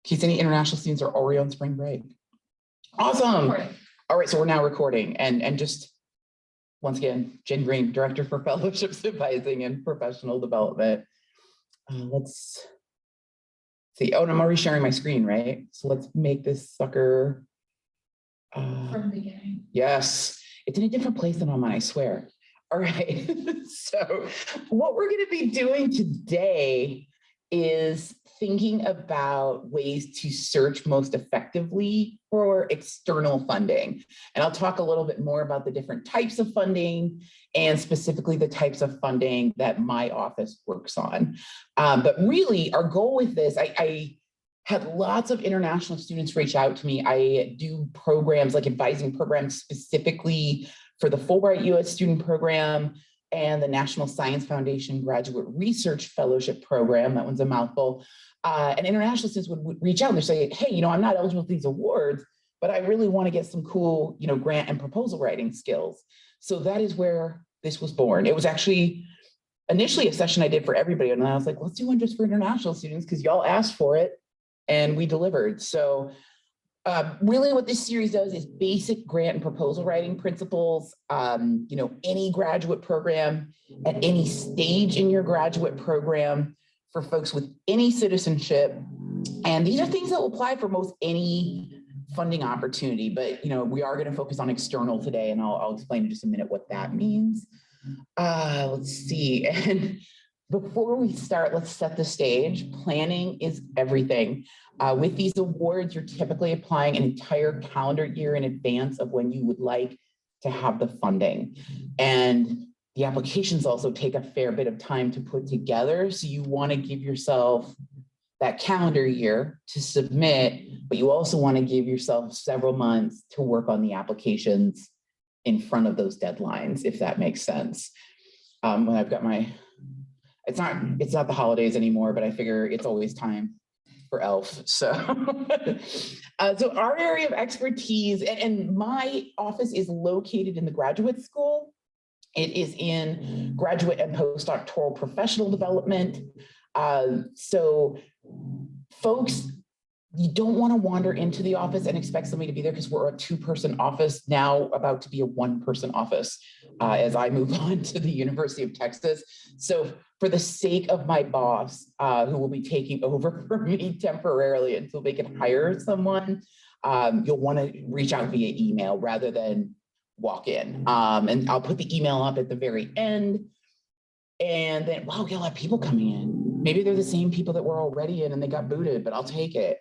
case any international students are already on spring break. Awesome. All right, so we're now recording, and just once again, Jen Green, Director for Fellowships Advising and Professional Development. Let's see. Oh, and I'm already sharing my screen, right? So let's make this sucker. From the beginning. Yes, it's in a different place than on mine, I swear. All right, so what we're going to be doing today is thinking about ways to search most effectively for external funding. And I'll talk a little bit more about the different types of funding and specifically the types of funding that my office works on. But really, our goal with this, I had lots of international students reach out to me. I do programs like advising programs specifically for the Fulbright U.S. student program and the National Science Foundation Graduate Research Fellowship Program. That one's a mouthful. And international students would reach out and they're saying, hey, I'm not eligible for these awards, but I really want to get some cool, grant and proposal writing skills. So that is where this was born. It was actually initially a session I did for everybody. And then I was like, let's do one just for international students because y'all asked for it and we delivered. So really what this series does is basic grant and proposal writing principles. Any graduate program at any stage in your graduate program for folks with any citizenship. And these are things that will apply for most any funding opportunity, but we are going to focus on external today, and I'll explain in just a minute what that means. Let's see. And before we start, let's set the stage. Planning is everything. With these awards, you're typically applying an entire calendar year in advance of when you would like to have the funding. And the applications also take a fair bit of time to put together. So you want to give yourself that calendar year to submit, but you also want to give yourself several months to work on the applications in front of those deadlines, if that makes sense. When I've got my, it's not the holidays anymore, but I figure it's always time for ELF. So, so our area of expertise, and my office is located in the graduate school. It is in graduate and postdoctoral professional development. So folks, you don't want to wander into the office and expect somebody to be there because we're a two-person office now, about to be a one-person office as I move on to the University of Texas. So for the sake of my boss, who will be taking over for me temporarily until they can hire someone, you'll want to reach out via email rather than walk in. And I'll put the email up at the very end. And then, wow, you'll have people coming in. Maybe they're the same people that were already in and they got booted, but I'll take it.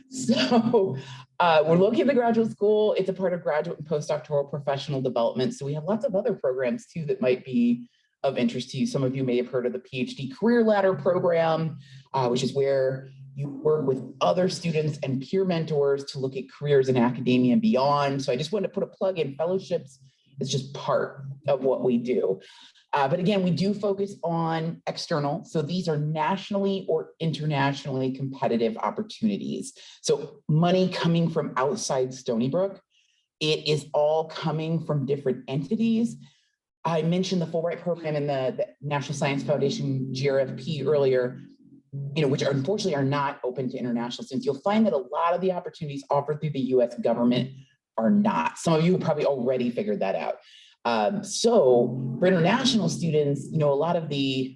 So we're looking at the graduate school. It's a part of graduate and postdoctoral professional development. So we have lots of other programs too that might be of interest to you. Some of you may have heard of the PhD Career Ladder program, which is where you work with other students and peer mentors to look at careers in academia and beyond. So I just wanted to put a plug in. Fellowships is just part of what we do. But again, we do focus on external. So these are nationally or internationally competitive opportunities. So money coming from outside Stony Brook. It is all coming from different entities. I mentioned the Fulbright program and the National Science Foundation GRFP earlier, which unfortunately are not open to international students. You'll find that a lot of the opportunities offered through the US government are not. Some of you have probably already figured that out. So for international students, a lot of the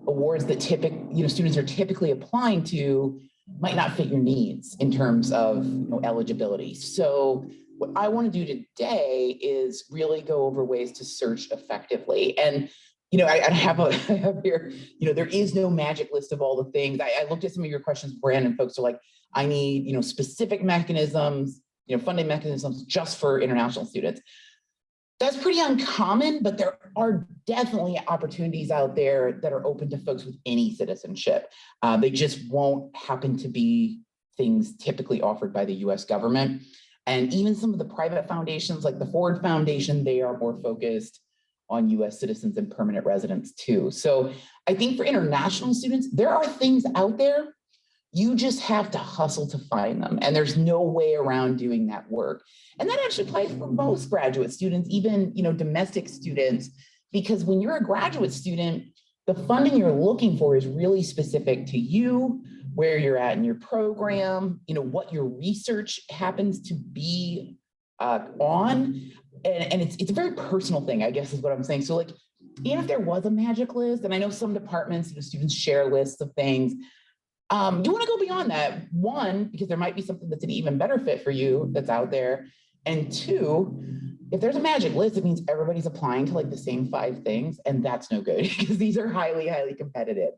awards that students are typically applying to might not fit your needs in terms of eligibility. So what I want to do today is really go over ways to search effectively. And I have here, there is no magic list of all the things. I looked at some of your questions, Brandon, folks are like, I need, specific mechanisms, funding mechanisms just for international students. That's pretty uncommon, but there are definitely opportunities out there that are open to folks with any citizenship. They just won't happen to be things typically offered by the US government. And even some of the private foundations like the Ford Foundation, they are more focused on US citizens and permanent residents too. So I think for international students, there are things out there. You just have to hustle to find them. And there's no way around doing that work. And that actually applies for most graduate students, even domestic students, because when you're a graduate student, the funding you're looking for is really specific to you, where you're at in your program, what your research happens to be on. And it's a very personal thing, I guess is what I'm saying. So like, even if there was a magic list, and I know some departments, students share lists of things, you want to go beyond that. One, because there might be something that's an even better fit for you that's out there. And two, if there's a magic list, it means everybody's applying to like the same 5 things, and that's no good because these are highly, highly competitive.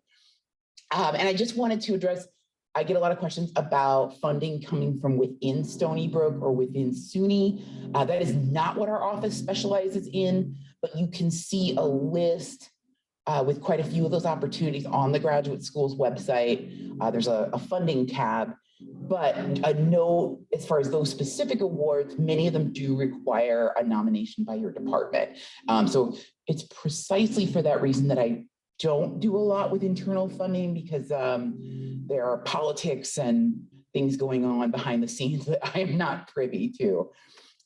And I just wanted to address, I get a lot of questions about funding coming from within Stony Brook or within SUNY. That is not what our office specializes in, but you can see a list with quite a few of those opportunities on the graduate school's website. There's a funding tab, but a note as far as those specific awards, many of them do require a nomination by your department. So it's precisely for that reason that I don't do a lot with internal funding, because there are politics and things going on behind the scenes that I am not privy to.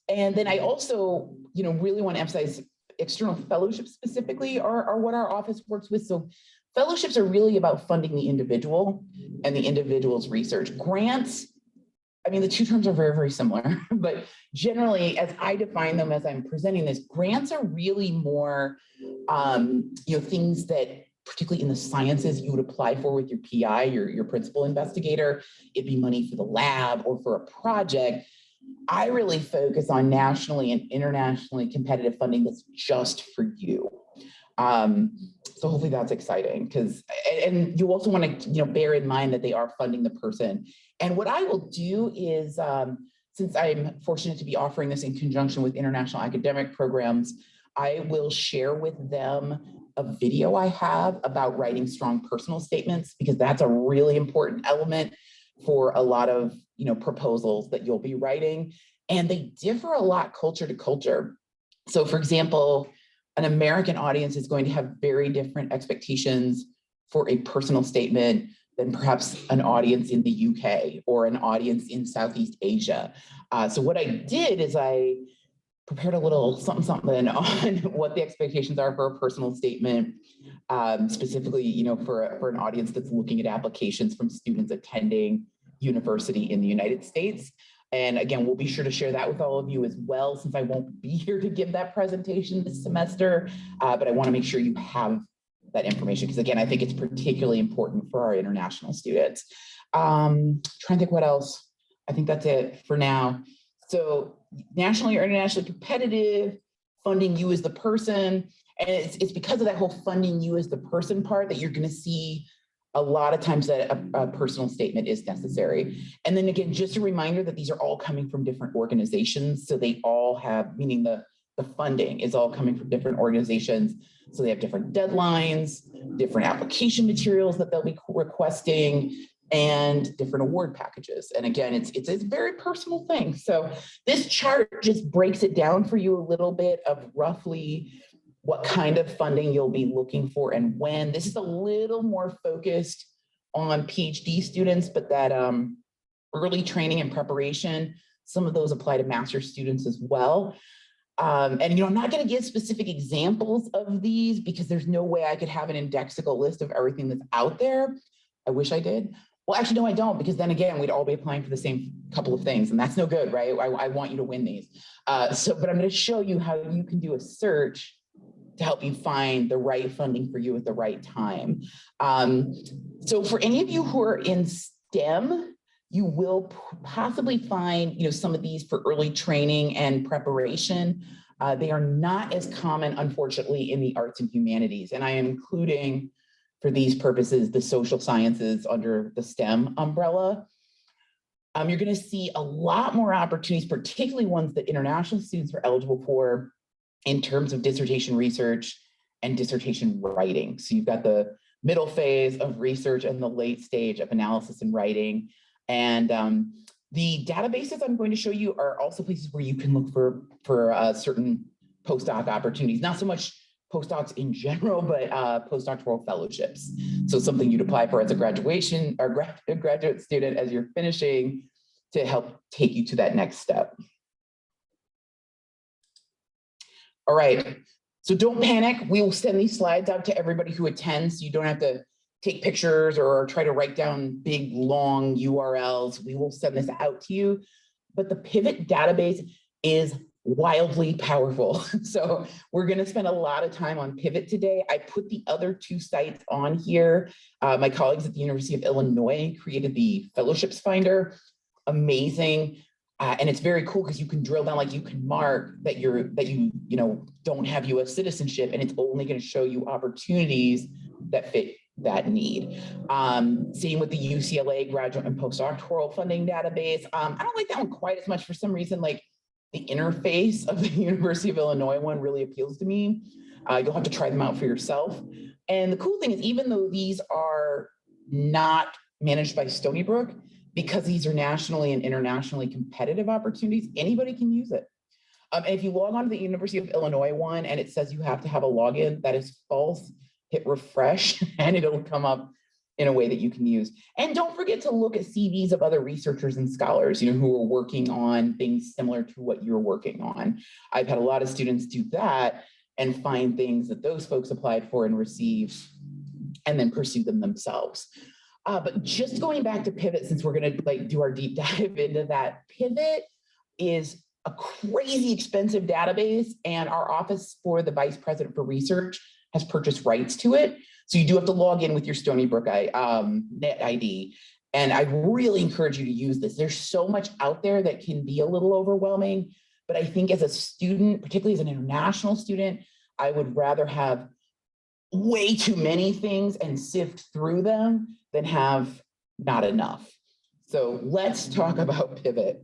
And then I also, really want to emphasize external fellowships specifically are what our office works with. So fellowships are really about funding the individual and the individual's research. Grants, I mean, the two terms are very, very similar, but generally, as I define them as I'm presenting this, grants are really more, things that, particularly in the sciences, you would apply for with your PI, your principal investigator. It'd be money for the lab or for a project. I really focus on nationally and internationally competitive funding that's just for you. So hopefully that's exciting, because, and you also want to, bear in mind that they are funding the person. And what I will do is, since I'm fortunate to be offering this in conjunction with international academic programs, I will share with them a video I have about writing strong personal statements, because that's a really important element for a lot of, proposals that you'll be writing. And they differ a lot culture to culture. So for example, an American audience is going to have very different expectations for a personal statement than perhaps an audience in the UK or an audience in Southeast Asia. So what I did is I prepared a little something on what the expectations are for a personal statement, specifically, for an audience that's looking at applications from students attending university in the United States. And again, we'll be sure to share that with all of you as well, since I won't be here to give that presentation this semester, but I want to make sure you have that information, because again, I think it's particularly important for our international students. Trying to think what else. I think that's it for now. So nationally or internationally competitive, funding you as the person. And it's because of that whole funding you as the person part that you're going to see a lot of times that a personal statement is necessary. And then again, just a reminder that these are all coming from different organizations. So they all have, meaning the funding is all coming from different organizations. So they have different deadlines, different application materials that they'll be requesting, and different award packages. And again, it's a very personal thing. So this chart just breaks it down for you a little bit of roughly what kind of funding you'll be looking for and when. This is a little more focused on PhD students, but that early training and preparation, some of those apply to master's students as well. And I'm not going to give specific examples of these because there's no way I could have an indexical list of everything that's out there. I wish I did. Well, actually, no, I don't, because then again, we'd all be applying for the same couple of things, and that's no good, right? I want you to win these. But I'm going to show you how you can do a search to help you find the right funding for you at the right time. So for any of you who are in STEM, you will possibly find, some of these for early training and preparation. They are not as common, unfortunately, in the arts and humanities. And I am including, for these purposes, the social sciences under the STEM umbrella. You're going to see a lot more opportunities, particularly ones that international students are eligible for, in terms of dissertation research and dissertation writing. So you've got the middle phase of research and the late stage of analysis and writing. And the databases I'm going to show you are also places where you can look for certain postdoc opportunities, not so much postdocs in general, but postdoctoral fellowships. So something you'd apply for as a graduation or graduate student as you're finishing to help take you to that next step. All right, so don't panic. We will send these slides out to everybody who attends, so you don't have to take pictures or try to write down big, long URLs, we will send this out to you. But the Pivot database is wildly powerful. So we're going to spend a lot of time on Pivot today. I put the other two sites on here. My colleagues at the University of Illinois created the Fellowships Finder. Amazing. And it's very cool because you can drill down, like you can mark that you don't have US citizenship, and it's only going to show you opportunities that fit that need. Same with the UCLA graduate and postdoctoral funding database. I don't like that one quite as much for some reason. Like the interface of the University of Illinois one really appeals to me. You'll have to try them out for yourself. And the cool thing is, even though these are not managed by Stony Brook, because these are nationally and internationally competitive opportunities, anybody can use it. And if you log on to the University of Illinois one and it says you have to have a login, that is false. Hit refresh and it'll come up in a way that you can use. And don't forget to look at CVs of other researchers and scholars, who are working on things similar to what you're working on. I've had a lot of students do that and find things that those folks applied for and received, and then pursue them themselves. But just going back to Pivot, since we're going to do our deep dive into that, Pivot is a crazy expensive database, and our office for the Vice President for Research has purchased rights to it. So you do have to log in with your Stony Brook net ID. And I really encourage you to use this. There's so much out there that can be a little overwhelming, but I think as a student, particularly as an international student, I would rather have way too many things and sift through them than have not enough. So let's talk about Pivot.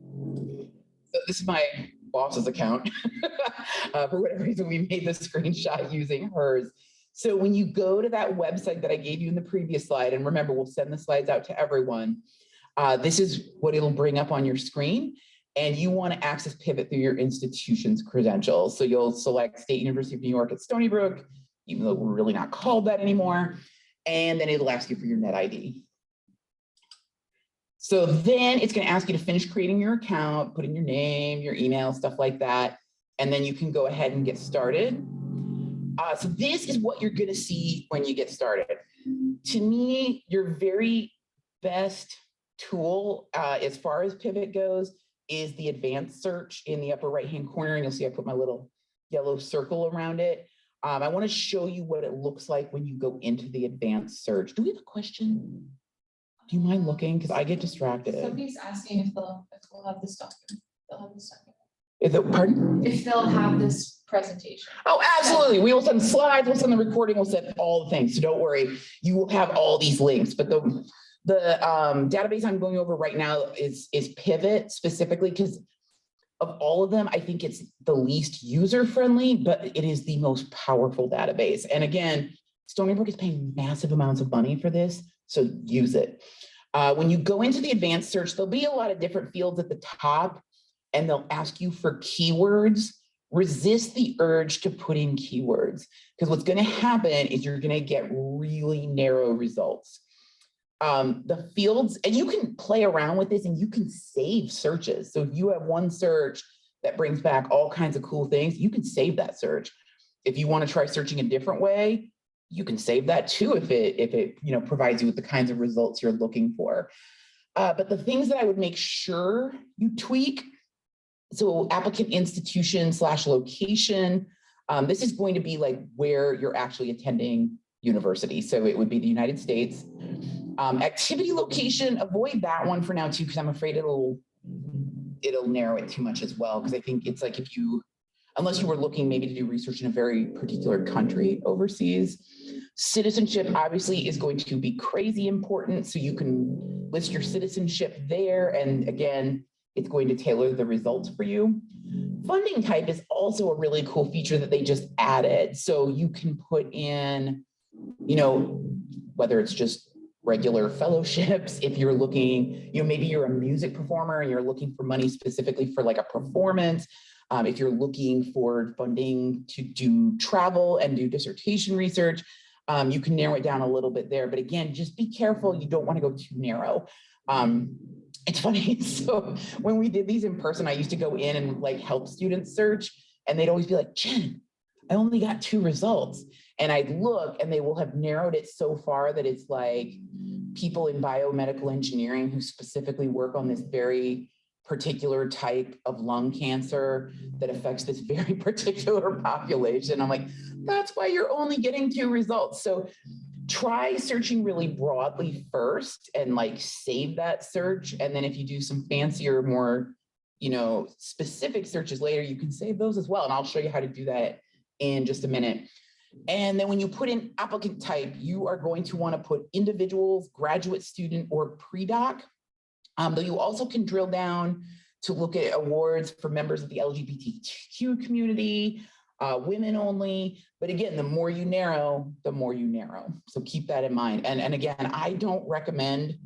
So this is my boss's account. For whatever reason, we made the screenshot using hers. So when you go to that website that I gave you in the previous slide, and remember, we'll send the slides out to everyone, this is what it'll bring up on your screen. And you want to access Pivot through your institution's credentials. So you'll select State University of New York at Stony Brook, even though we're really not called that anymore. And then it'll ask you for your net ID. So then it's going to ask you to finish creating your account, put in your name, your email, stuff like that. And then you can go ahead and get started. So this is what you're going to see when you get started. To me, your very best tool as far as Pivot goes is the advanced search in the upper right-hand corner. And you'll see I put my little yellow circle around it. I want to show you what it looks like when you go into the advanced search. Do we have a question? Do you mind looking? Because I get distracted. Somebody's asking if we'll have this document. They'll have this document. Is it, pardon? If they'll have this presentation. Oh, absolutely. We will send slides, we'll send the recording, we'll send all the things. So don't worry, you will have all these links. But the database I'm going over right now is Pivot specifically, because of all of them, I think it's the least user-friendly, but it is the most powerful database. And again, Stony Brook is paying massive amounts of money for this, so use it. When you go into the advanced search, there'll be a lot of different fields at the top, and they'll ask you for keywords. Resist the urge to put in keywords, because what's going to happen is you're going to get really narrow results. The fields, and you can play around with this and you can save searches. So if you have one search that brings back all kinds of cool things, you can save that search. If you want to try searching a different way, you can save that too if it provides you with the kinds of results you're looking for. But the things that I would make sure you tweak, so applicant institution / location, this is going to be like where you're actually attending university. So it would be the United States. Activity location, avoid that one for now too, because I'm afraid it'll narrow it too much as well. Because I think it's like unless you were looking maybe to do research in a very particular country overseas. Citizenship obviously is going to be crazy important. So you can list your citizenship there. And again, it's going to tailor the results for you. Funding type is also a really cool feature that they just added. So you can put in, whether it's just regular fellowships, if you're looking, maybe you're a music performer and you're looking for money specifically for like a performance. If you're looking for funding to do travel and do dissertation research, you can narrow it down a little bit there. But again, just be careful. You don't want to go too narrow. It's funny. So when we did these in person, I used to go in and help students search, and they'd always be like, Jen, I only got 2 results. And I look and they will have narrowed it so far that it's like people in biomedical engineering who specifically work on this very particular type of lung cancer that affects this very particular population. I'm like, that's why you're only getting 2 results. So try searching really broadly first and like save that search. And then if you do some fancier, more, specific searches later, you can save those as well. And I'll show you how to do that in just a minute. And then when you put in applicant type, you are going to want to put individuals, graduate student, or pre-doc. Though you also can drill down to look at awards for members of the LGBTQ community, women only. But again, the more you narrow, the more you narrow. So keep that in mind. And again, I don't recommend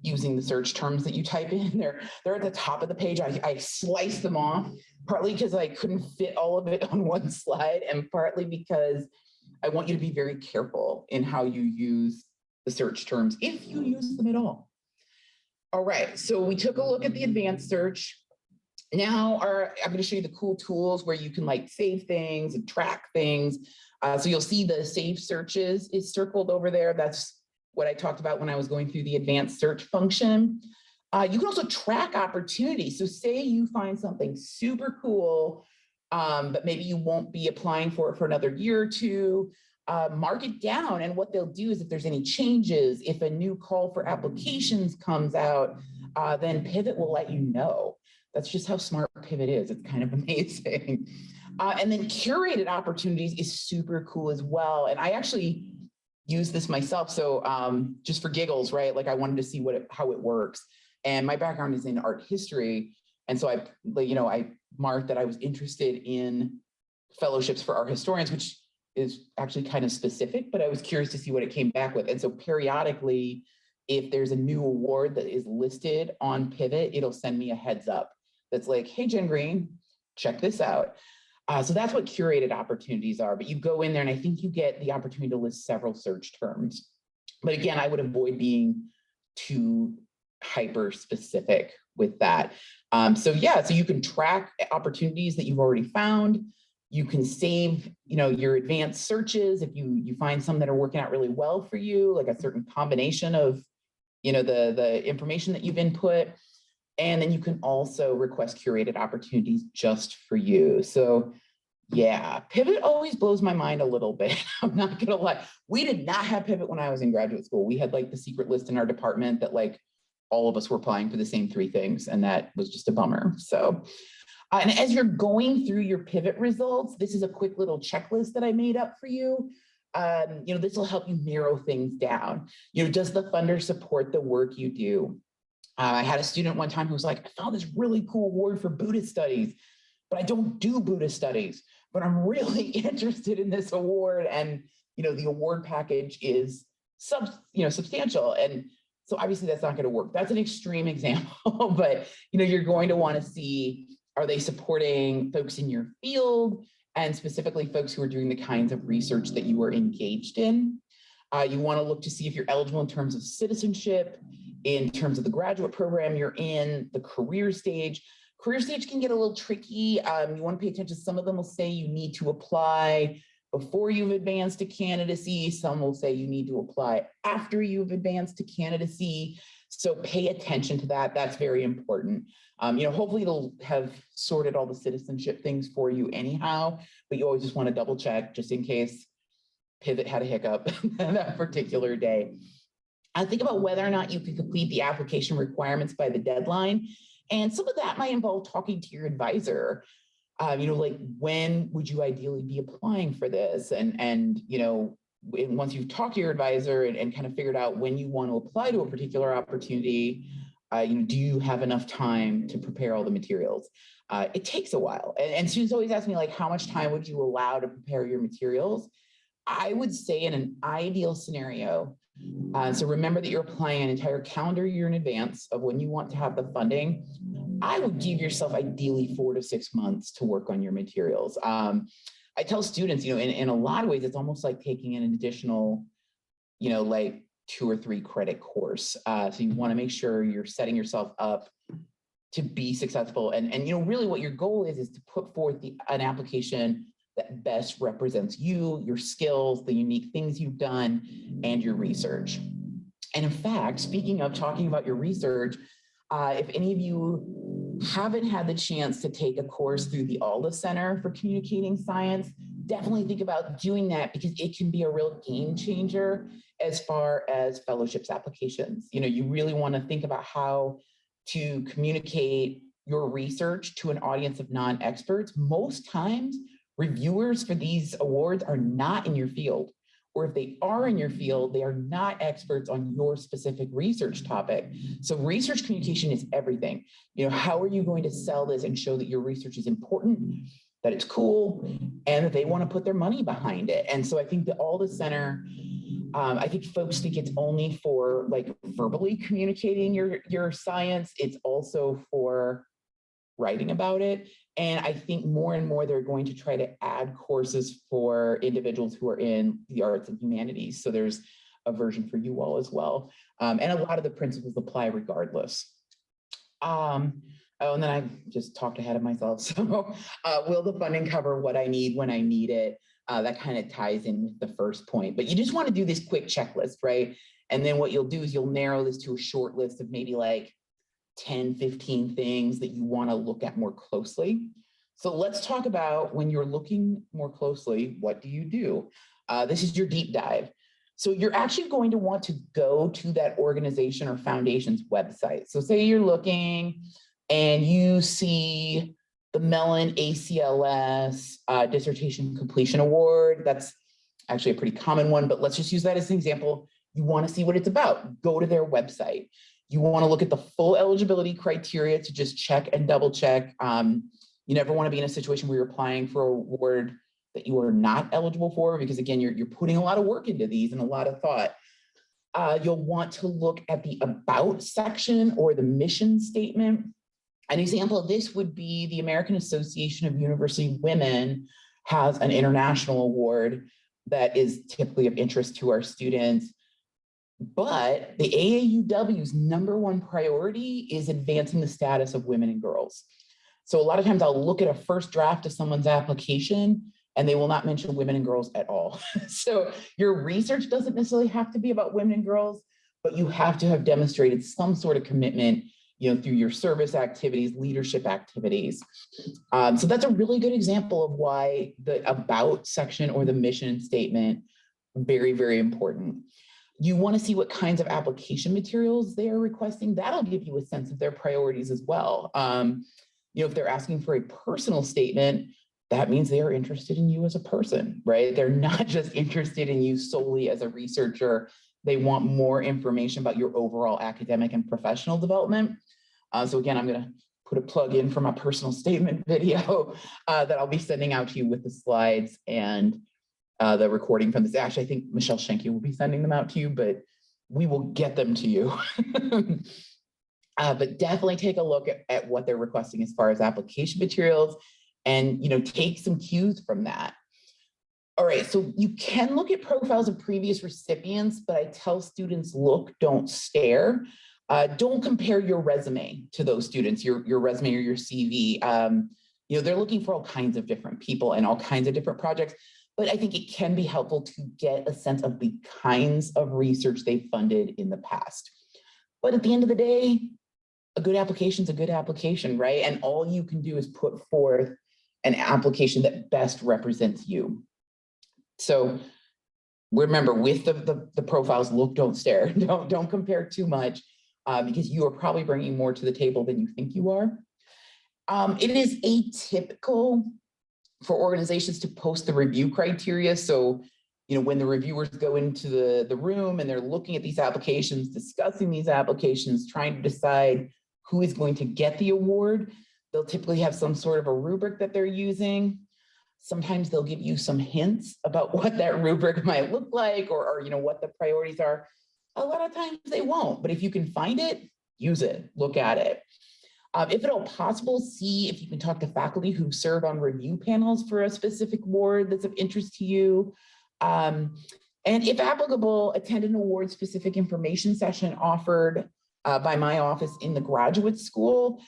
using the search terms that you type in. They're at the top of the page. I sliced them off, partly because I couldn't fit all of it on one slide, and partly because I want you to be very careful in how you use the search terms, if you use them at all. All right, so we took a look at the advanced search. Now I'm going to show you the cool tools where you can like save things and track things. So you'll see the save searches is circled over there. That's what I talked about when I was going through the advanced search function. You can also track opportunities. So say you find something super cool, but maybe you won't be applying for it for another year or two. Mark it down, and what they'll do is if there's any changes, if a new call for applications comes out, then Pivot will let you know. That's just how smart Pivot is. It's kind of amazing. And then curated opportunities is super cool as well. And I actually use this myself. So just for giggles, right? Like I wanted to see how it works. And my background is in art history. And so I marked that I was interested in fellowships for art historians, which is actually kind of specific, but I was curious to see what it came back with. And so periodically, if there's a new award that is listed on Pivot, it'll send me a heads up that's like, hey, Jen Green, check this out. So that's what curated opportunities are. But you go in there and I think you get the opportunity to list several search terms. But again, I would avoid being too hyper specific with that. So you can track opportunities that you've already found. You can save, your advanced searches if you find some that are working out really well for you, like a certain combination of, the information that you've input. And then you can also request curated opportunities just for you. So yeah, Pivot always blows my mind a little bit. I'm not gonna lie. We did not have Pivot when I was in graduate school. We had like the secret list in our department that like all of us were applying for the same 3 things. And that was just a bummer. So and as you're going through your Pivot results, this is a quick little checklist that I made up for you. This will help you narrow things down. Does the funder support the work you do? I had a student one time who was like, I found this really cool award for Buddhist studies, but I don't do Buddhist studies, but I'm really interested in this award. And, the award package is substantial. And so obviously that's not going to work. That's an extreme example, but, you're going to want to see, are they supporting folks in your field and specifically folks who are doing the kinds of research that you are engaged in? You want to look to see if you're eligible in terms of citizenship, in terms of the graduate program you're in, the career stage. Career stage can get a little tricky. You want to pay attention. Some of them will say you need to apply before you've advanced to candidacy. Some will say you need to apply after you've advanced to candidacy. So pay attention to that. That's very important. Hopefully it'll have sorted all the citizenship things for you anyhow, but you always just want to double check just in case Pivot had a hiccup that particular day. I think about whether or not you can complete the application requirements by the deadline. And some of that might involve talking to your advisor. Like when would you ideally be applying for this? And once you've talked to your advisor and kind of figured out when you want to apply to a particular opportunity, do you have enough time to prepare all the materials? It takes a while. And students always ask me, like, how much time would you allow to prepare your materials? I would say in an ideal scenario, so remember that you're applying an entire calendar year in advance of when you want to have the funding. I would give yourself ideally 4 to 6 months to work on your materials. I tell students, in a lot of ways, it's almost like taking an additional, like 2 or 3 credit course. So you want to make sure you're setting yourself up to be successful. And really what your goal is to put forth an application that best represents you, your skills, the unique things you've done, and your research. And in fact, speaking of talking about your research, if any of you haven't had the chance to take a course through the Alda Center for Communicating Science, definitely think about doing that because it can be a real game changer as far as fellowships applications. You really want to think about how to communicate your research to an audience of non-experts. Most times, reviewers for these awards are not in your field, or if they are in your field, they are not experts on your specific research topic. So research communication is everything. How are you going to sell this and show that your research is important, that it's cool, and that they want to put their money behind it? And so I think the Alda Center, I think folks think it's only for like verbally communicating your science. It's also for writing about it. And I think more and more they're going to try to add courses for individuals who are in the arts and humanities. So there's a version for you all as well. And a lot of the principles apply regardless. Oh, and then I just talked ahead of myself. So will the funding cover what I need when I need it? That kind of ties in with the first point. But you just want to do this quick checklist, right? And then what you'll do is you'll narrow this to a short list of maybe like 10, 15 things that you want to look at more closely. So let's talk about when you're looking more closely, what do you do? This is your deep dive. So you're actually going to want to go to that organization or foundation's website. So say you're looking and you see the Mellon ACLS Dissertation Completion Award. That's actually a pretty common one, but let's just use that as an example. You want to see what it's about. Go to their website. You want to look at the full eligibility criteria to just check and double check. You never want to be in a situation where you're applying for an award that you are not eligible for, because again, you're putting a lot of work into these and a lot of thought. You'll want to look at the about section or the mission statement. An example of this would be the American Association of University Women has an international award that is typically of interest to our students. But the AAUW's #1 priority is advancing the status of women and girls. So a lot of times I'll look at a first draft of someone's application and they will not mention women and girls at all. So your research doesn't necessarily have to be about women and girls, but you have to have demonstrated some sort of commitment, through your service activities, leadership activities. So that's a really good example of why the about section or the mission statement, very, very important. You want to see what kinds of application materials they are requesting. That'll give you a sense of their priorities as well. If they're asking for a personal statement, that means they are interested in you as a person, right? They're not just interested in you solely as a researcher. They want more information about your overall academic and professional development. So again, I'm going to put a plug in for my personal statement video that I'll be sending out to you with the slides and the recording from this. Actually, I think Michelle Schenke will be sending them out to you, but we will get them to you. But definitely take a look at what they're requesting as far as application materials and, take some cues from that. All right, so you can look at profiles of previous recipients, but I tell students, look, don't stare. Don't compare your resume to those students, your resume or your CV. They're looking for all kinds of different people and all kinds of different projects. But I think it can be helpful to get a sense of the kinds of research they funded in the past. But at the end of the day, a good application is a good application, right? And all you can do is put forth an application that best represents you. So remember, with the profiles, look, don't stare. Don't compare too much because you are probably bringing more to the table than you think you are. It is atypical for organizations to post the review criteria. So, when the reviewers go into the room and they're looking at these applications, discussing these applications, trying to decide who is going to get the award, they'll typically have some sort of a rubric that they're using. Sometimes they'll give you some hints about what that rubric might look like or what the priorities are. A lot of times they won't, but if you can find it, use it, look at it. If at all possible, see if you can talk to faculty who serve on review panels for a specific award that's of interest to you. And if applicable, attend an award-specific information session offered by my office in the graduate school.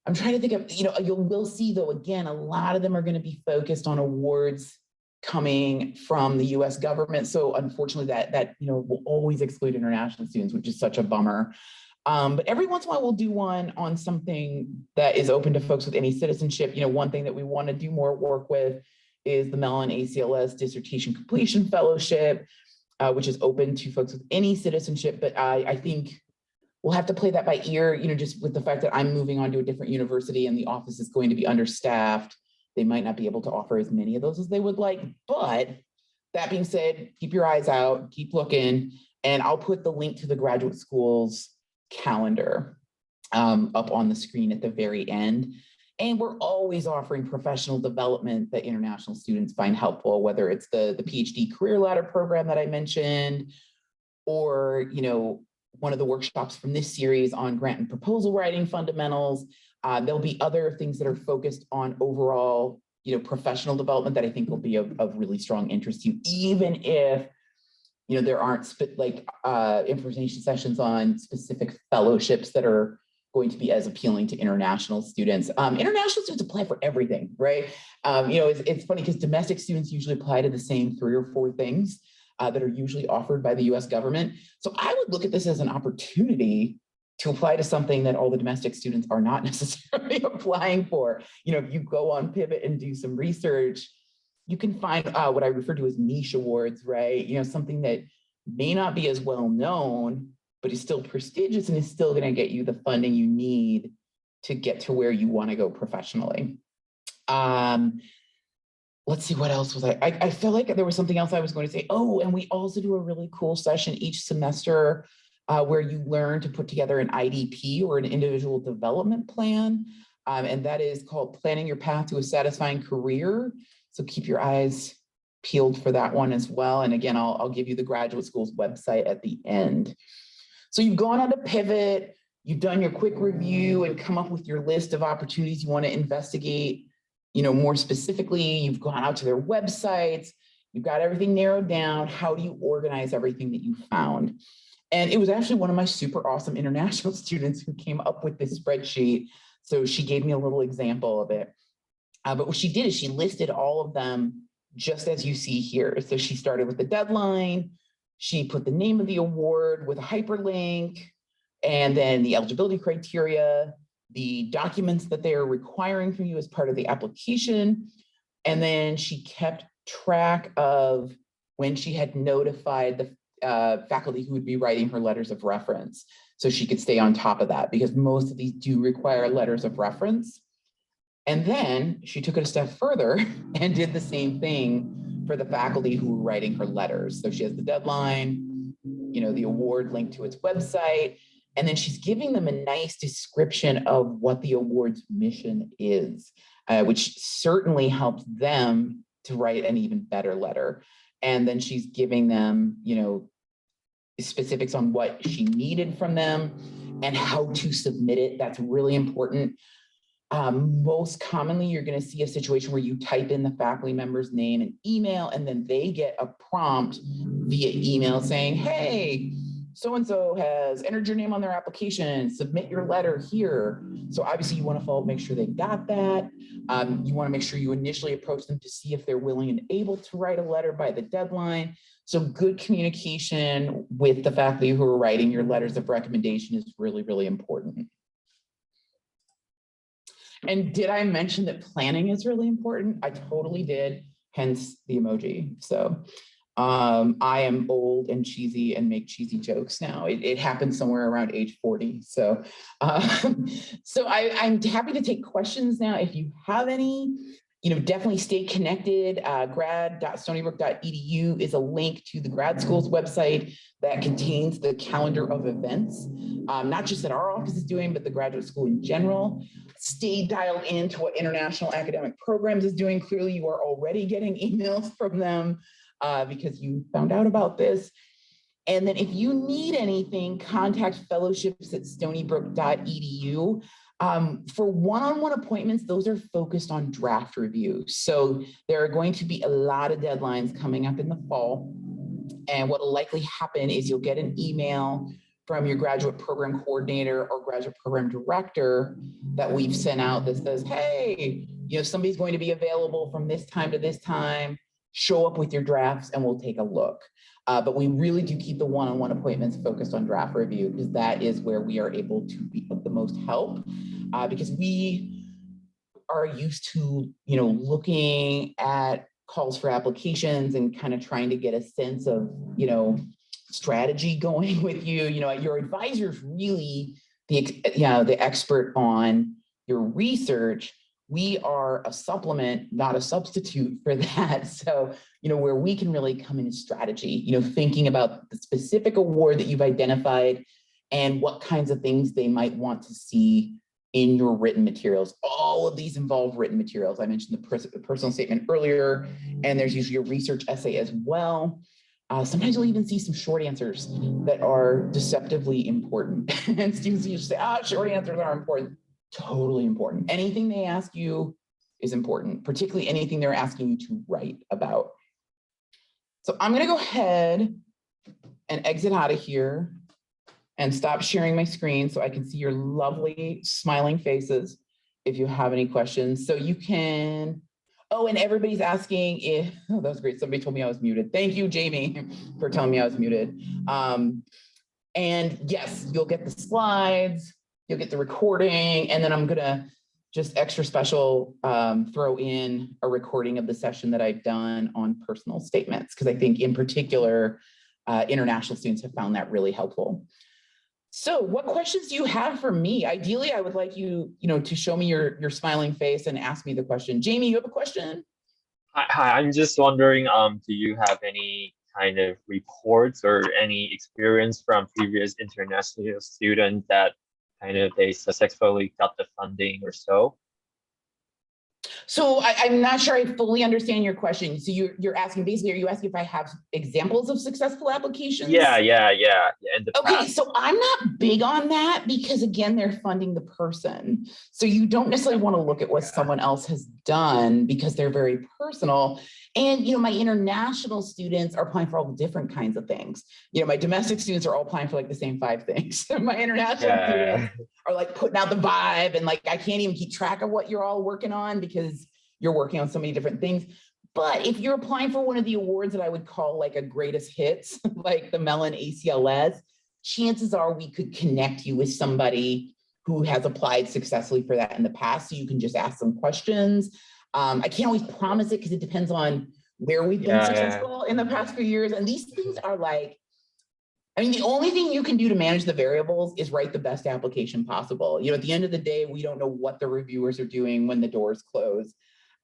I'm trying to think of, we'll see though, again, a lot of them are going to be focused on awards coming from the US government. So unfortunately that will always exclude international students, which is such a bummer. But every once in a while we'll do one on something that is open to folks with any citizenship. One thing that we want to do more work with is the Mellon ACLS Dissertation Completion Fellowship, which is open to folks with any citizenship. But I think we'll have to play that by ear, just with the fact that I'm moving on to a different university and the office is going to be understaffed. They might not be able to offer as many of those as they would like. But that being said, keep your eyes out, keep looking, and I'll put the link to the graduate school's calendar up on the screen at the very end. And we're always offering professional development that international students find helpful, whether it's the PhD Career Ladder program that I mentioned, or one of the workshops from this series on grant and proposal writing fundamentals. There'll be other things that are focused on overall, professional development that I think will be of really strong interest to you, even if there aren't information sessions on specific fellowships that are going to be as appealing to international students. International students apply for everything, right? It's funny because domestic students usually apply to the same 3 or 4 things that are usually offered by the US government. So I would look at this as an opportunity to apply to something that all the domestic students are not necessarily applying for. If you go on Pivot and do some research, you can find what I refer to as niche awards, right? Something that may not be as well known, but is still prestigious and is still going to get you the funding you need to get to where you want to go professionally. Let's see, what else was I feel like there was something else I was going to say. Oh, and we also do a really cool session each semester where you learn to put together an IDP, or an individual development plan. And that is called Planning Your Path to a Satisfying Career. So keep your eyes peeled for that one as well. And again, I'll give you the graduate school's website at the end. So you've gone on to Pivot, you've done your quick review and come up with your list of opportunities you want to investigate, more specifically. You've gone out to their websites, you've got everything narrowed down. How do you organize everything that you found? And it was actually one of my super awesome international students who came up with this spreadsheet. So she gave me a little example of it. But what she did is she listed all of them just as you see here. So she started with the deadline, she put the name of the award with a hyperlink, and then the eligibility criteria, the documents that they are requiring from you as part of the application. And then she kept track of when she had notified the faculty who would be writing her letters of reference, so she could stay on top of that, because most of these do require letters of reference. And then she took it a step further and did the same thing for the faculty who were writing her letters. So she has the deadline, the award linked to its website, and then she's giving them a nice description of what the award's mission is, which certainly helps them to write an even better letter. And then she's giving them, specifics on what she needed from them and how to submit it. That's really important. Most commonly, you're going to see a situation where you type in the faculty member's name and email, and then they get a prompt via email saying, hey, so-and-so has entered your name on their application, submit your letter here. So obviously you want to follow up, make sure they got that. You want to make sure you initially approach them to see if they're willing and able to write a letter by the deadline. So good communication with the faculty who are writing your letters of recommendation is really, really important. And did I mention that planning is really important? I totally did, hence the emoji. So I am old and cheesy and make cheesy jokes now. It happened somewhere around age 40. So, I'm happy to take questions now. If you have any, definitely stay connected. grad.stonybrook.edu is a link to the grad school's website that contains the calendar of events, not just that our office is doing, but the graduate school in general. Stay dialed into what International Academic Programs is doing. Clearly, you are already getting emails from them because you found out about this. And then if you need anything, contact fellowships@stonybrook.edu. For one-on-one appointments, those are focused on draft review. So there are going to be a lot of deadlines coming up in the fall. And what will likely happen is you'll get an email from your graduate program coordinator or graduate program director that we've sent out that says, hey, somebody's going to be available from this time to this time, show up with your drafts and we'll take a look. But we really do keep the one-on-one appointments focused on draft review because that is where we are able to be of the most help because we are used to, looking at calls for applications and kind of trying to get a sense of, strategy going with you. Your advisor's really the expert on your research. We are a supplement, not a substitute for that. So, where we can really come in strategy, thinking about the specific award that you've identified and what kinds of things they might want to see in your written materials. All of these involve written materials. I mentioned the personal statement earlier, and there's usually a research essay as well. Sometimes you'll even see some short answers that are deceptively important. And students usually say, short answers are important. Totally important. Anything they ask you is important, particularly anything they're asking you to write about. So I'm going to go ahead and exit out of here and stop sharing my screen so I can see your lovely smiling faces if you have any questions. So you can, and everybody's asking if, that was great. Somebody told me I was muted. Thank you, Jamie, for telling me I was muted. And yes, you'll get the slides, you'll get the recording, and then I'm gonna just extra special throw in a recording of the session that I've done on personal statements, because I think in particular, international students have found that really helpful. So what questions do you have for me? Ideally, I would like you, to show me your smiling face and ask me the question. Jamie, you have a question? Hi, I'm just wondering, do you have any kind of reports or any experience from previous international students that kind of they successfully got the funding or so? So I'm not sure I fully understand your question. So you're asking, basically, are you asking if I have examples of successful applications? Yeah. In the Okay, past. so I'm not big on that because again, they're funding the person. So you don't necessarily want to look at what someone else has done because they're very personal. And, my international students are applying for all the different kinds of things. My domestic students are all applying for like the same 5 things. My international students are like putting out the vibe and like, I can't even keep track of what you're all working on because you're working on so many different things. But if you're applying for one of the awards that I would call like a greatest hits, like the Mellon ACLS, chances are we could connect you with somebody who has applied successfully for that in the past. So you can just ask them questions. I can't always promise it because it depends on where we've been successful in the past few years. And these things are like, the only thing you can do to manage the variables is write the best application possible. At the end of the day, we don't know what the reviewers are doing when the doors close.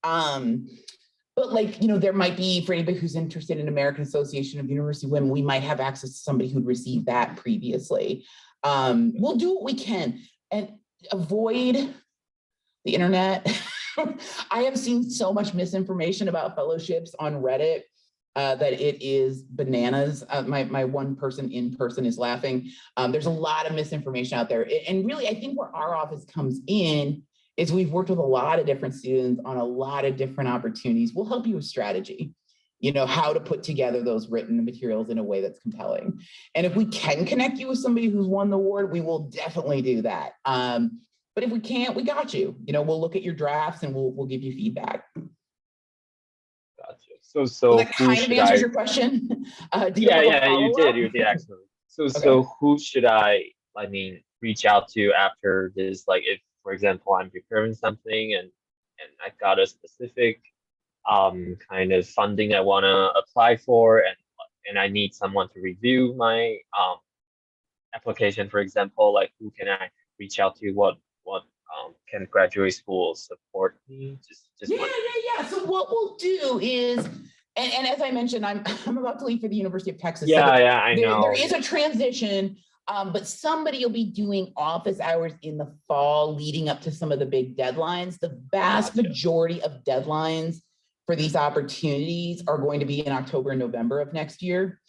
But like, there might be, for anybody who's interested in American Association of University Women, we might have access to somebody who'd received that previously. We'll do what we can and avoid the internet. I have seen so much misinformation about fellowships on Reddit that it is bananas. My one person in person is laughing. There's a lot of misinformation out there. And really, I think where our office comes in is we've worked with a lot of different students on a lot of different opportunities. We'll help you with strategy, how to put together those written materials in a way that's compelling. And if we can connect you with somebody who's won the award, we will definitely do that. But if we can't, we got you. We'll look at your drafts and we'll give you feedback. Gotcha. So that kind of answers your question. You did actually. So who should I reach out to after this? Like if, for example, I'm preparing something and I got a specific kind of funding I want to apply for, and I need someone to review my application, for example, like who can I reach out to? What can graduate school support me? Yeah. So what we'll do is, and as I mentioned, I'm about to leave for the University of Texas. I know. There is a transition, but somebody will be doing office hours in the fall leading up to some of the big deadlines. The vast majority of deadlines for these opportunities are going to be in October and November of next year.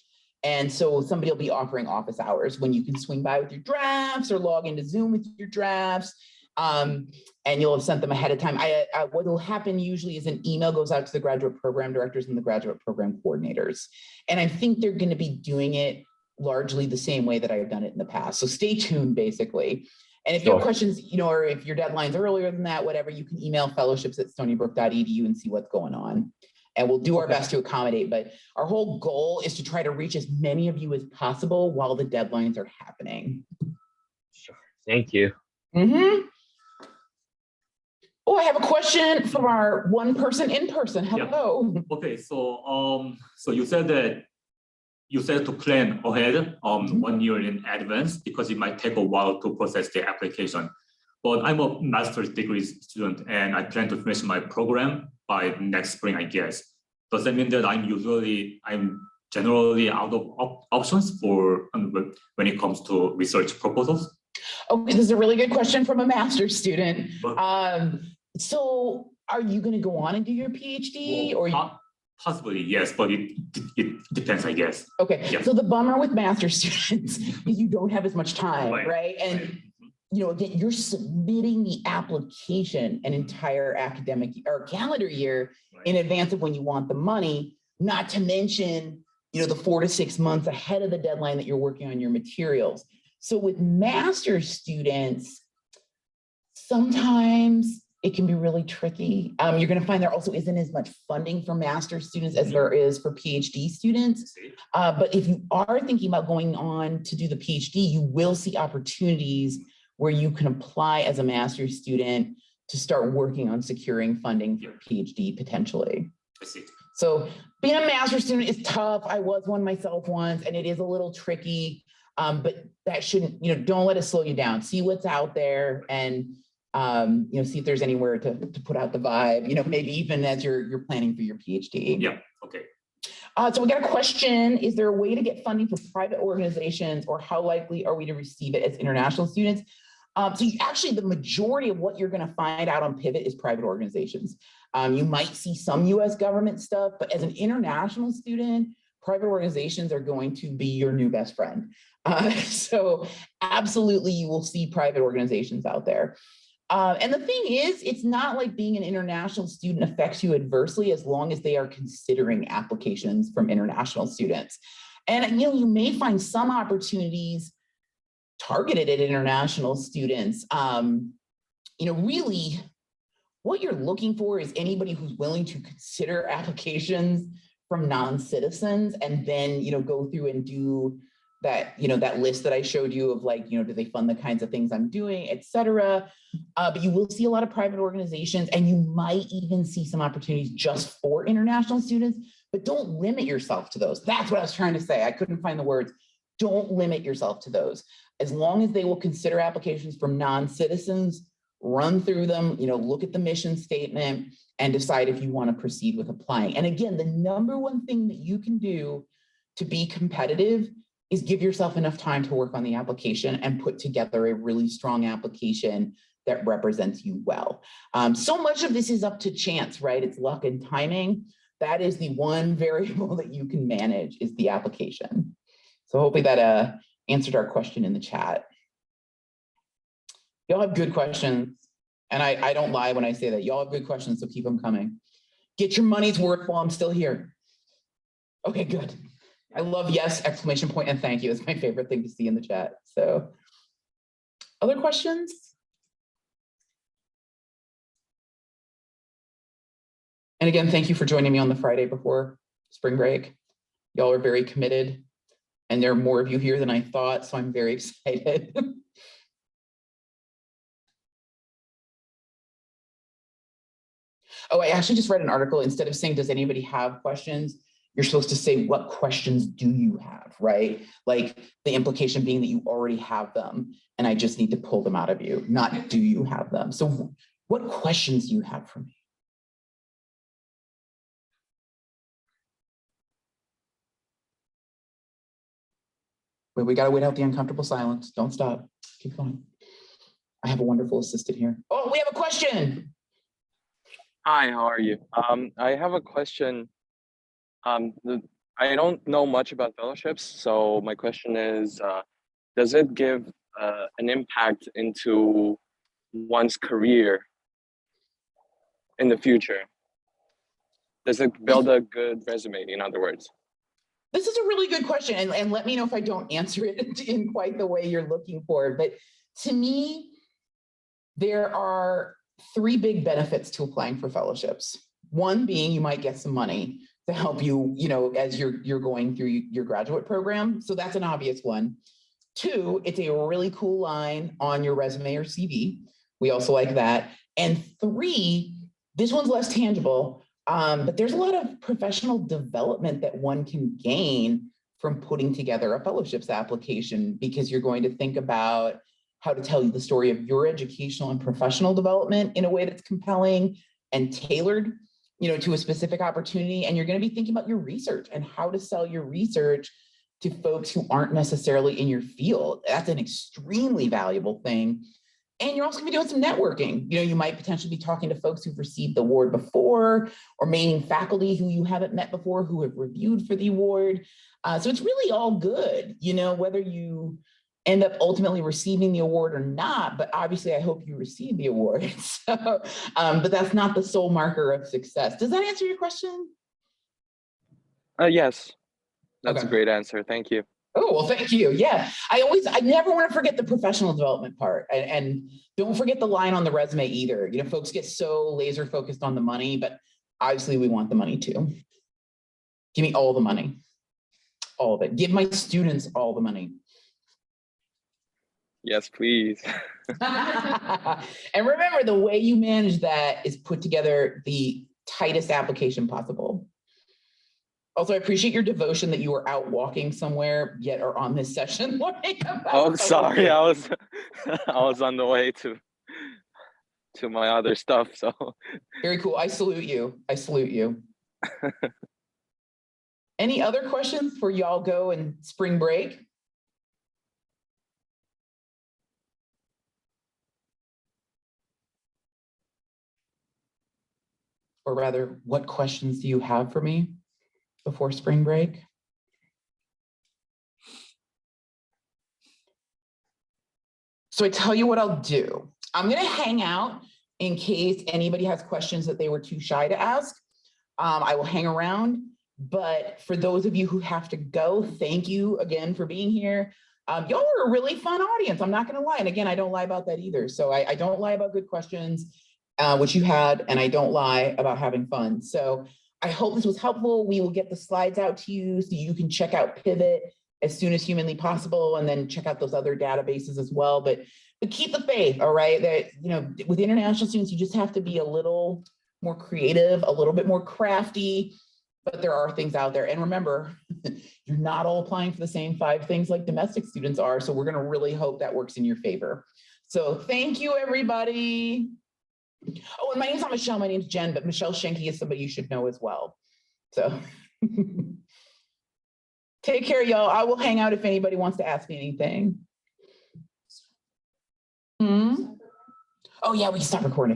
And so somebody will be offering office hours when you can swing by with your drafts or log into Zoom with your drafts. And you'll have sent them ahead of time. What will happen usually is an email goes out to the graduate program directors and the graduate program coordinators. And I think they're going to be doing it largely the same way that I've done it in the past. So stay tuned, basically. And if you Sure. have questions, or if your deadline's earlier than that, whatever, you can email fellowships@stonybrook.edu and see what's going on. And we'll do our best to accommodate. But our whole goal is to try to reach as many of you as possible while the deadlines are happening. Sure. Thank you. Mm-hmm. Oh, I have a question from our one person in person. Hello. Yeah. Okay, so you said to plan ahead 1 year in advance because it might take a while to process the application. But I'm a master's degree student and I plan to finish my program by next spring, I guess. Does that mean that I'm generally out of options for when it comes to research proposals? Okay, this is a really good question from a master's student. So are you going to go on and do your PhD or? Possibly, yes, but it depends, I guess. Okay, Yeah. so the bummer with master's students is you don't have as much time, right? And again, you're submitting the application an entire academic or calendar year in advance of when you want the money, not to mention, the 4 to 6 months ahead of the deadline that you're working on your materials. So with master's students, sometimes it can be really tricky. You're going to find there also isn't as much funding for master's students as there is for PhD students. But if you are thinking about going on to do the PhD, you will see opportunities where you can apply as a master's student to start working on securing funding for PhD potentially. I see. So being a master's student is tough. I was one myself once, and it is a little tricky. But that shouldn't, don't let it slow you down. See what's out there and see if there's anywhere to put out the vibe, maybe even as you're planning for your PhD. Yeah, okay. So we got a question. Is there a way to get funding for private organizations, or how likely are we to receive it as international students? So actually the majority of what you're going to find out on Pivot is private organizations. You might see some US government stuff, but as an international student, private organizations are going to be your new best friend. So absolutely you will see private organizations out there. And the thing is, it's not like being an international student affects you adversely as long as they are considering applications from international students. And you may find some opportunities targeted at international students. Really what you're looking for is anybody who's willing to consider applications from non-citizens and then, go through and do that, that list that I showed you of do they fund the kinds of things I'm doing, et cetera. But you will see a lot of private organizations, and you might even see some opportunities just for international students, but don't limit yourself to those. That's what I was trying to say. I couldn't find the words. Don't limit yourself to those. As long as they will consider applications from non-citizens, run through them, look at the mission statement and decide if you want to proceed with applying. And again, the number one thing that you can do to be competitive is give yourself enough time to work on the application and put together a really strong application that represents you well. So much of this is up to chance, right? It's luck and timing. That is the one variable that you can manage, is the application. So hopefully that answered our question in the chat. Y'all have good questions. And I don't lie when I say that. Y'all have good questions, so keep them coming. Get your money's worth while I'm still here. Okay, good. I love yes, exclamation point, and thank you. It's my favorite thing to see in the chat. So other questions? And again, thank you for joining me on the Friday before spring break. Y'all are very committed, and there are more of you here than I thought, so I'm very excited. Oh, I actually just read an article. Instead of saying, does anybody have questions? You're supposed to say, what questions do you have, right? Like the implication being that you already have them and I just need to pull them out of you, not do you have them? So what questions do you have for me? Wait, we gotta wait out the uncomfortable silence. Don't stop, keep going. I have a wonderful assistant here. Oh, we have a question. Hi, how are you? I have a question. I don't know much about fellowships, so my question is, does it give an impact into one's career in the future? Does it build a good resume, in other words? This is a really good question, and let me know if I don't answer it in quite the way you're looking for. But to me, there are three big benefits to applying for fellowships. One being you might get some money to help you, as you're going through your graduate program. So that's an obvious one. Two, it's a really cool line on your resume or CV. We also like that. And three, this one's less tangible, but there's a lot of professional development that one can gain from putting together a fellowships application, because you're going to think about how to tell you the story of your educational and professional development in a way that's compelling and tailored, to a specific opportunity. And you're going to be thinking about your research and how to sell your research to folks who aren't necessarily in your field. That's an extremely valuable thing. And you're also going to be doing some networking. You might potentially be talking to folks who've received the award before, or maybe faculty who you haven't met before who have reviewed for the award. So it's really all good, whether you end up ultimately receiving the award or not, but obviously I hope you receive the award. So, but that's not the sole marker of success. Does that answer your question? Yes, that's Okay. a great answer. Thank you. Oh, well, thank you. Yeah, I never want to forget the professional development part, and don't forget the line on the resume either. Folks get so laser focused on the money, but obviously we want the money too. Give me all the money, all of it. Give my students all the money. Yes, please. And remember, the way you manage that is put together the tightest application possible. Also, I appreciate your devotion that you were out walking somewhere, yet are on this session. Oh, I'm sorry. I was on the way to my other stuff. So very cool. I salute you. I salute you. Any other questions before y'all go and spring break? Or rather, what questions do you have for me before spring break? So I tell you what I'll do. I'm going to hang out in case anybody has questions that they were too shy to ask. I will hang around, but for those of you who have to go, thank you again for being here. Y'all are a really fun audience. I'm not going to lie. And again, I don't lie about that either. So I don't lie about good questions, which you had, and I don't lie about having fun. So I hope this was helpful. We will get the slides out to you so you can check out Pivot as soon as humanly possible, and then check out those other databases as well. But keep the faith, all right? That, with international students, you just have to be a little more creative, a little bit more crafty, but there are things out there. And remember, you're not all applying for the same 5 things like domestic students are. So we're going to really hope that works in your favor. So thank you, everybody. Oh, and my name's not Michelle, my name's Jen, but Michelle Schenke is somebody you should know as well. So take care, y'all. I will hang out if anybody wants to ask me anything. Oh yeah, we can stop recording.